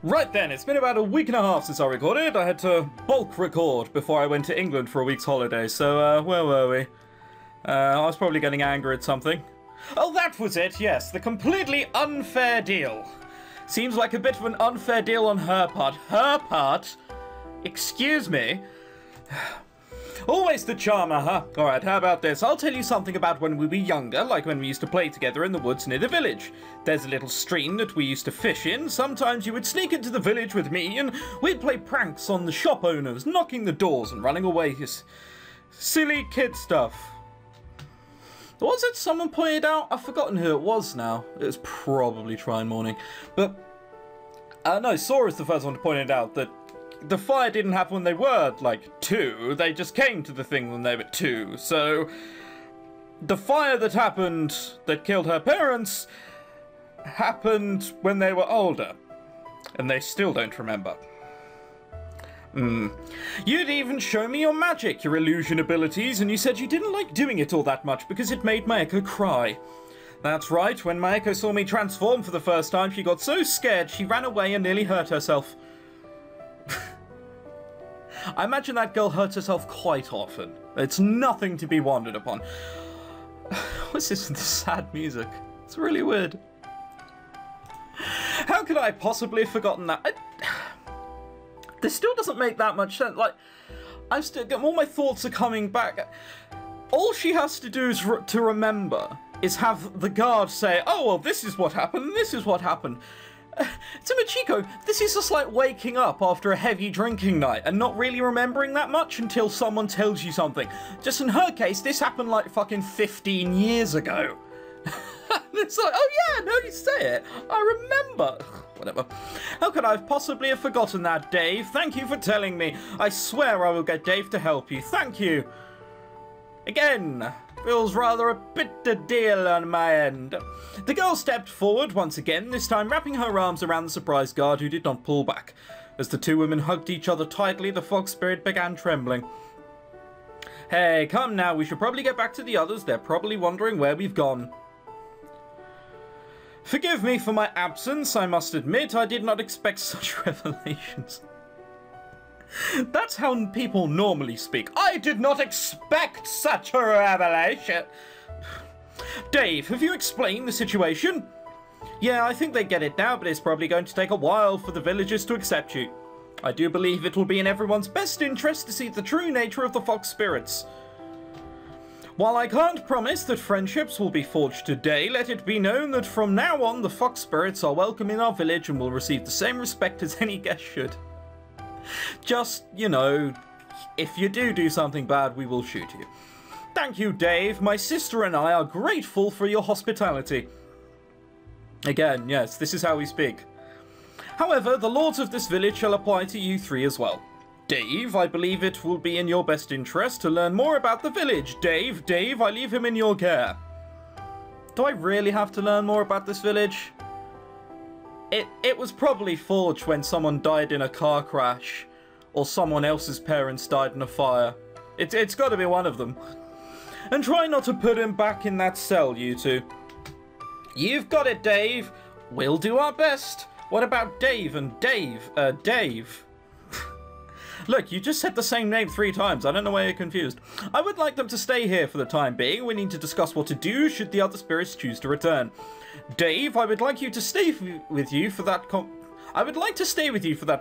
Right then, it's been about a week and a half since I recorded. I had to bulk record before I went to England for a week's holiday, so, where were we? I was probably getting angry at something. Oh, that was it, yes, the completely unfair deal. Seems like a bit of an unfair deal on her part. Her part? Excuse me? Always the charmer, huh? Alright, how about this? I'll tell you something about when we were younger, like when we used to play together in the woods near the village. There's a little stream that we used to fish in. Sometimes you would sneak into the village with me and we'd play pranks on the shop owners, knocking the doors and running away. Silly kid stuff. Was it someone pointed out? I've forgotten who it was now. It was probably Try Morning. But, no, Sora's the first one to point it out that the fire didn't happen when they were, like, 2. They just came to the thing when they were 2. So, the fire that happened that killed her parents happened when they were older. And they still don't remember. You'd even show me your magic, your illusion abilities, and you said you didn't like doing it all that much because it made Mayako cry. That's right, when Mayako saw me transform for the first time, she got so scared she ran away and nearly hurt herself. I imagine that girl hurts herself quite often. It's nothing to be wondered upon. What's this sad music? It's really weird. How could I possibly have forgotten that? This still doesn't make that much sense. Like, I'm still, all my thoughts are coming back. All she has to do is to remember is have the guard say, oh, well, this is what happened, and this is what happened. To Machiko, this is just like waking up after a heavy drinking night and not really remembering that much until someone tells you something. Just in her case, this happened like fucking 15 years ago. It's like, oh yeah, no, you say it. I remember. Whatever. How could I possibly have forgotten that, Dave? Thank you for telling me. I swear I will get Dave to help you. Thank you. Again, feels rather a bitter deal on my end. The girl stepped forward once again, this time wrapping her arms around the surprised guard who did not pull back. As the two women hugged each other tightly, the fox spirit began trembling. Hey, come now, we should probably get back to the others. They're probably wondering where we've gone. Forgive me for my absence, I must admit. I did not expect such revelations. That's how people normally speak. I did not expect such a revelation. Dave, have you explained the situation? Yeah, I think they get it now, but it's probably going to take a while for the villagers to accept you. I do believe it will be in everyone's best interest to see the true nature of the fox spirits. While I can't promise that friendships will be forged today, let it be known that from now on the fox spirits are welcome in our village and will receive the same respect as any guest should. Just, you know, if you do something bad, we will shoot you. Thank you, Dave. My sister and I are grateful for your hospitality. Again, yes, this is how we speak. However, the laws of this village shall apply to you 3 as well. Dave, I believe it will be in your best interest to learn more about the village. Dave, I leave him in your care. Do I really have to learn more about this village? It was probably forged when someone died in a car crash or someone else's parents died in a fire. It's got to be one of them. And try not to put him back in that cell, you two. You've got it, Dave. We'll do our best. What about Dave and Dave? Dave. Look, you just said the same name 3 times. I don't know why you're confused. I would like them to stay here for the time being. We need to discuss what to do should the other spirits choose to return. Dave, I would like you to stay with you for that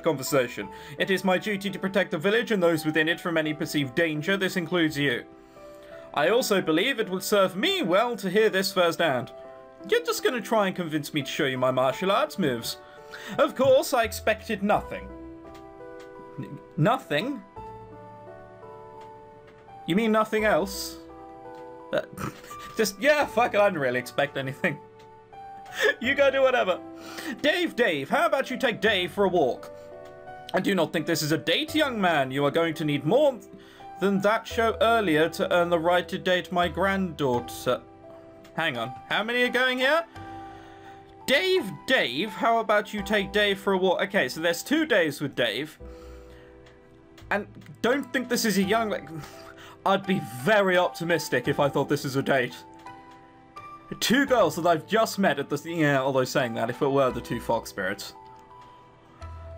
conversation. It is my duty to protect the village and those within it from any perceived danger. This includes you. I also believe it would serve me well to hear this firsthand. You're just going to try and convince me to show you my martial arts moves. Of course, I expected nothing. Nothing? You mean nothing else? Yeah, fuck it, I didn't really expect anything. You go do whatever. Dave, how about you take Dave for a walk? I do not think this is a date, young man. You are going to need more than that show earlier to earn the right to date my granddaughter. Hang on, how many are going here? Dave, how about you take Dave for a walk? Okay, so there's 2 days with Dave. And don't think this is a young... I'd be very optimistic if I thought this is a date. 2 girls that I've just met at the... Yeah, although saying that, if it were the 2 fox spirits.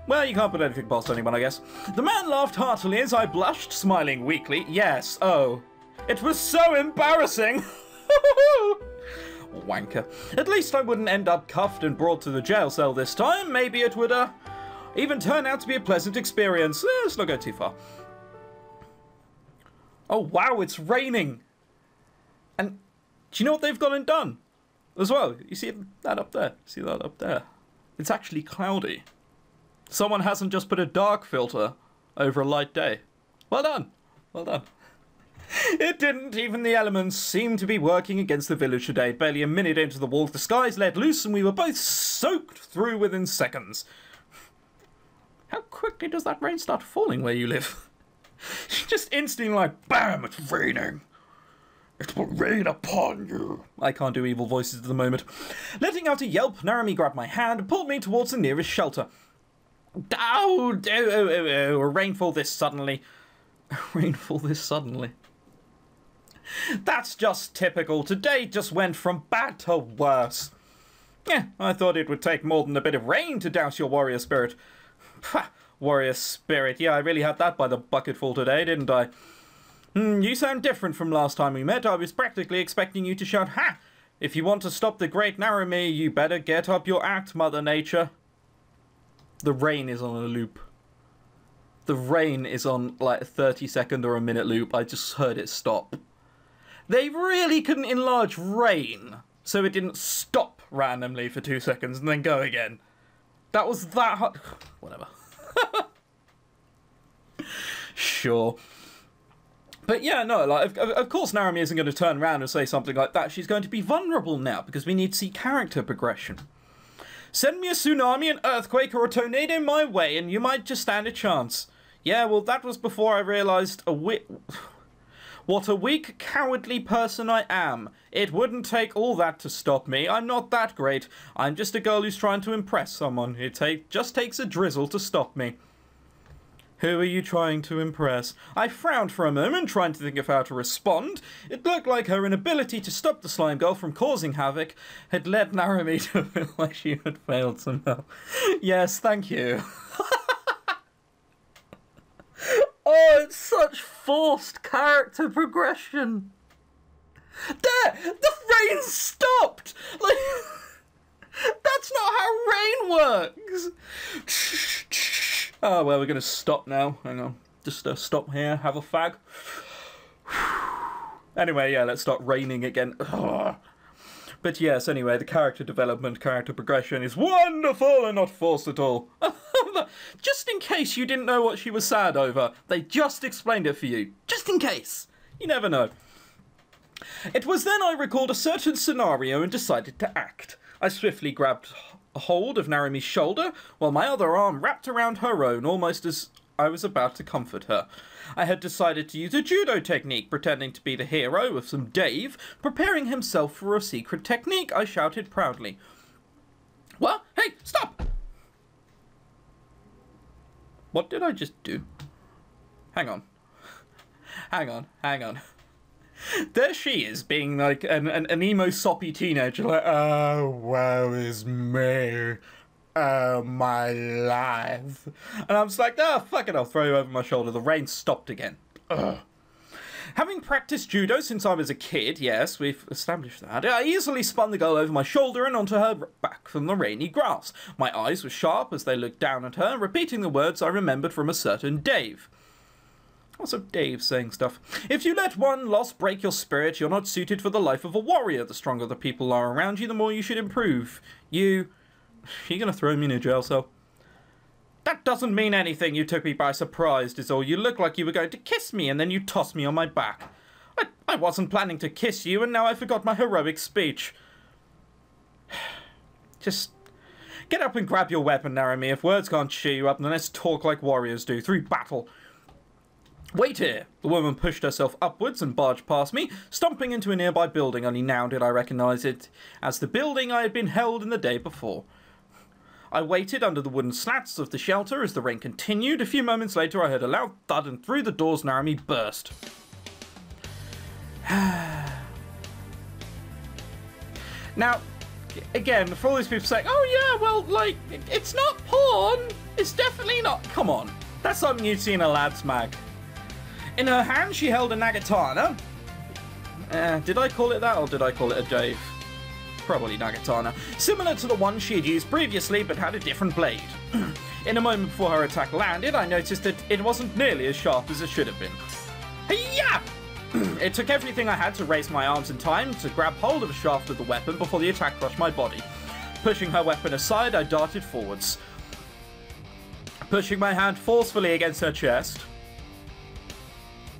Well, you can't put anything past anyone, I guess. The man laughed heartily as I blushed, smiling weakly. Yes, oh. It was so embarrassing! Wanker. At least I wouldn't end up cuffed and brought to the jail cell this time. Maybe it would, even turn out to be a pleasant experience. Let's not go too far. Oh, wow, it's raining! And do you know what they've gone and done? As well, you see that up there? See that up there? It's actually cloudy. Someone hasn't just put a dark filter over a light day. Well done. Well done. It didn't. Even the elements seemed to be working against the village today. Barely a minute into the walk, the skies let loose and we were both soaked through within seconds. How quickly does that rain start falling where you live? Just instantly like, bam, it's raining. It will rain upon you. I can't do evil voices at the moment. Letting out a yelp, Narumi grabbed my hand and pulled me towards the nearest shelter. Oh, rainfall this suddenly. Rainfall this suddenly. That's just typical. Today just went from bad to worse. Yeah, I thought it would take more than a bit of rain to douse your warrior spirit. Pah, warrior spirit. Yeah, I really had that by the bucketful today, didn't I? You sound different from last time we met. I was practically expecting you to shout, "Ha! If you want to stop the great Narumi, you better get up your act, Mother Nature." The rain is on a loop. The rain is on like a 30-second or a minute loop. I just heard it stop. They really couldn't enlarge rain, so it didn't stop randomly for 2 seconds and then go again. That was that hard. Whatever. Sure. But yeah, no, like, of course Narumi isn't going to turn around and say something like that. She's going to be vulnerable now, because we need to see character progression. Send me a tsunami, an earthquake, or a tornado my way, and you might just stand a chance. Yeah, well, that was before I realised what a weak, cowardly person I am. It wouldn't take all that to stop me. I'm not that great. I'm just a girl who's trying to impress someone. It just takes a drizzle to stop me. Who are you trying to impress? I frowned for a moment, trying to think of how to respond. It looked like her inability to stop the slime girl from causing havoc had led Narumi to feel like she had failed somehow. Yes, thank you. Oh, it's such forced character progression. There! The rain stopped! Like, that's not how rain works! Oh, well, we're going to stop now. Hang on. Just stop here, have a fag. Anyway, yeah, let's start raining again. Ugh. But yes, anyway, the character development, character progression is wonderful and not forced at all. Just in case you didn't know what she was sad over, they just explained it for you. Just in case. You never know. It was then I recalled a certain scenario and decided to act. I swiftly grabbed a hold of Narumi's shoulder, while my other arm wrapped around her own, almost as I was about to comfort her. I had decided to use a judo technique, pretending to be the hero of some Dave, preparing himself for a secret technique. I shouted proudly. What? Hey, stop! What did I just do? Hang on. Hang on, hang on. There she is, being like an emo soppy teenager, like, oh, woe is me. Oh, my life. And I'm just like, oh, fuck it, I'll throw you over my shoulder. The rain stopped again. Ugh. Having practiced judo since I was a kid, yes, we've established that, I easily spun the girl over my shoulder and onto her back from the rainy grass. My eyes were sharp as they looked down at her, repeating the words I remembered from a certain Dave. Also, Dave saying stuff. If you let one loss break your spirit, you're not suited for the life of a warrior. The stronger the people are around you, the more you should improve. You're gonna throw me in a jail cell? That doesn't mean anything. You took me by surprise, is all. You look like you were going to kiss me, and then you tossed me on my back. I wasn't planning to kiss you, and now I forgot my heroic speech. Just get up and grab your weapon, Narumi. If words can't cheer you up, then let's talk like warriors do, through battle. Wait here! The woman pushed herself upwards and barged past me, stomping into a nearby building. Only now did I recognise it as the building I had been held in the day before. I waited under the wooden slats of the shelter as the rain continued. A few moments later I heard a loud thud and through the doors Narumi burst. Now, again, for all these people saying, oh yeah, well, like, it's not porn. It's come on. That's something you'd see in a lad's mag. In her hand, she held a nagatana. Did I call it that, or did I call it a Dave? Probably nagatana. Similar to the one she had used previously, but had a different blade. In a moment before her attack landed, I noticed that it wasn't nearly as sharp as it should have been. Hey-ya! It took everything I had to raise my arms in time to grab hold of the shaft of the weapon before the attack crushed my body. Pushing her weapon aside, I darted forwards. Pushing my hand forcefully against her chest.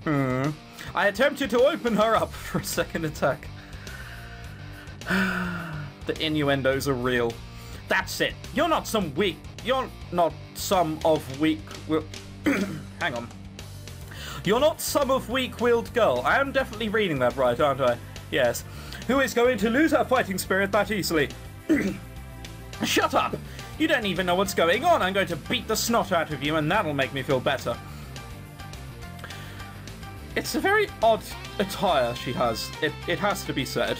I attempted to open her up for a second attack. The innuendos are real. That's it. You're not some weak... You're not some of weak... Hang on. You're not some of weak-willed girl. I am definitely reading that right, aren't I? Yes. Who is going to lose her fighting spirit that easily? Shut up! You don't even know what's going on. I'm going to beat the snot out of you, and that'll make me feel better. It's a very odd attire she has. It has to be said.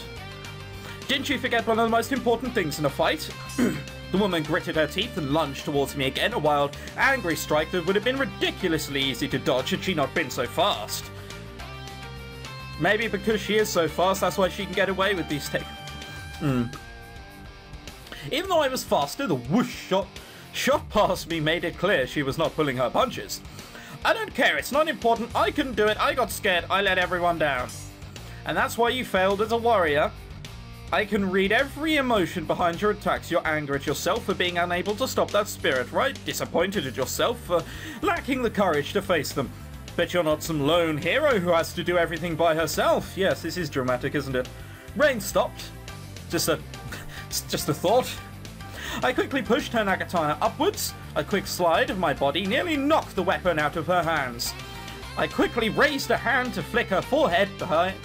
Didn't you forget one of the most important things in a fight? The woman gritted her teeth and lunged towards me again, a wild, angry strike that would have been ridiculously easy to dodge had she not been so fast. Maybe because she is so fast, that's why she can get away with these things. Even though I was faster, the whoosh shot past me made it clear she was not pulling her punches. I don't care, it's not important, I couldn't do it, I got scared, I let everyone down. And that's why you failed as a warrior. I can read every emotion behind your attacks. Your anger at yourself for being unable to stop that spirit, right? Disappointed at yourself for lacking the courage to face them. Bet you're not some lone hero who has to do everything by herself. Yes, this is dramatic, isn't it? Rain stopped. Just a thought. I quickly pushed her nagatana upwards. A quick slide of my body nearly knocked the weapon out of her hands. I quickly raised a hand to flick her forehead behind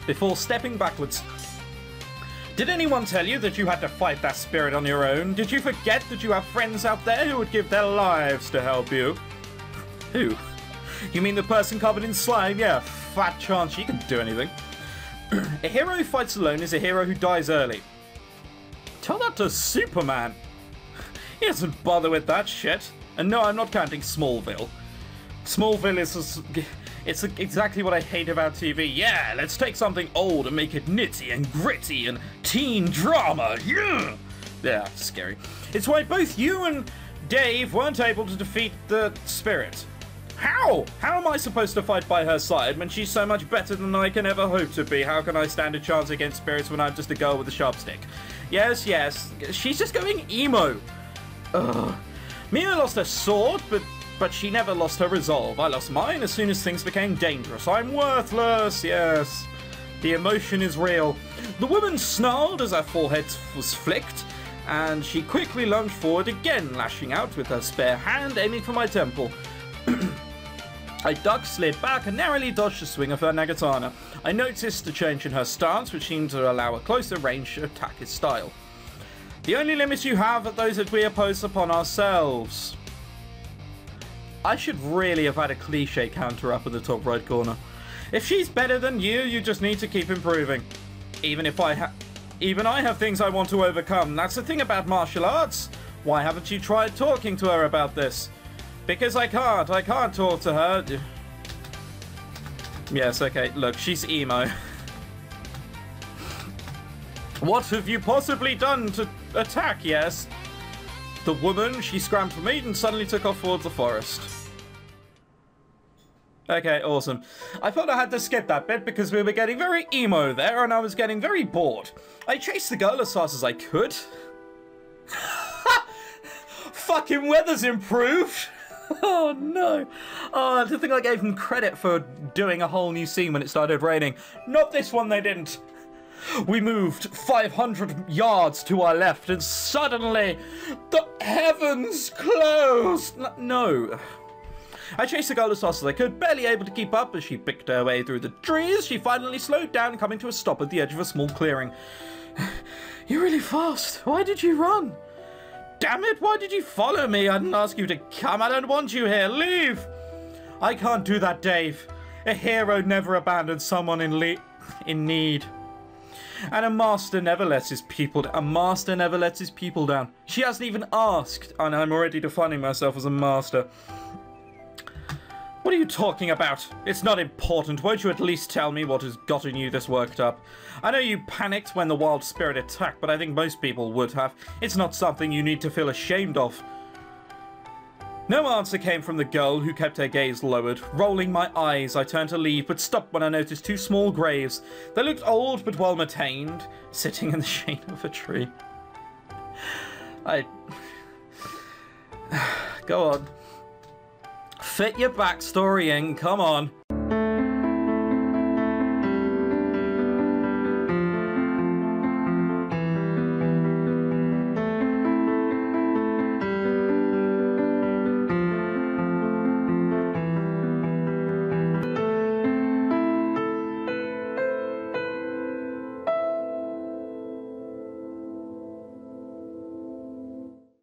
before stepping backwards. Did anyone tell you that you had to fight that spirit on your own? Did you forget that you have friends out there who would give their lives to help you? Who? You mean the person covered in slime? Yeah, fat chance she can do anything. A hero who fights alone is a hero who dies early. Tell that to Superman. He doesn't bother with that shit. And no, I'm not counting Smallville. Smallville is... It's exactly what I hate about TV. Yeah, let's take something old and make it nitty and gritty and teen drama. Yeah, it's scary. It's why both you and Dave weren't able to defeat the spirit. How? How am I supposed to fight by her side when she's so much better than I can ever hope to be? How can I stand a chance against spirits when I'm just a girl with a sharp stick? Yes, she's just going emo. Ugh. Mia lost her sword, but she never lost her resolve. I lost mine as soon as things became dangerous. I'm worthless, yes. The emotion is real. The woman snarled as her forehead was flicked, and she quickly lunged forward again, lashing out with her spare hand, aiming for my temple. I ducked, slid back, and narrowly dodged the swing of her nagatana. I noticed a change in her stance, which seemed to allow a closer range to attack his style. The only limits you have are those that we impose upon ourselves. I should really have had a cliche counter up in the top right corner. If she's better than you, you just need to keep improving. Even I have things I want to overcome. That's the thing about martial arts. Why haven't you tried talking to her about this? Because I can't talk to her. Yes, okay, look, she's emo. What have you possibly done to attack, yes? The woman, she scrambled for me and suddenly took off towards the forest. Okay, awesome. I thought I had to skip that bit because we were getting very emo there and I was getting very bored. I chased the girl as fast as I could. Fucking weather's improved! Oh no. Oh, to think I gave them credit for doing a whole new scene when it started raining. Not this one, they didn't. We moved 500 yards to our left and suddenly the heavens closed. No. I chased the girl as fast as I could, barely able to keep up as she picked her way through the trees. She finally slowed down, coming to a stop at the edge of a small clearing. You're really fast. Why did you run? Damn it, why did you follow me? I didn't ask you to come. I don't want you here. Leave. I can't do that, Dave. A hero never abandons someone in need. And a master never lets his people down. A master never lets his people down. She hasn't even asked, and I'm already defining myself as a master. What are you talking about? It's not important. Won't you at least tell me what has gotten you this worked up? I know you panicked when the wild spirit attacked, but I think most people would have. It's not something you need to feel ashamed of. No answer came from the girl, who kept her gaze lowered. Rolling my eyes, I turned to leave, but stopped when I noticed two small graves. They looked old but well maintained, sitting in the shade of a tree. Go on. Fit your backstory in, come on.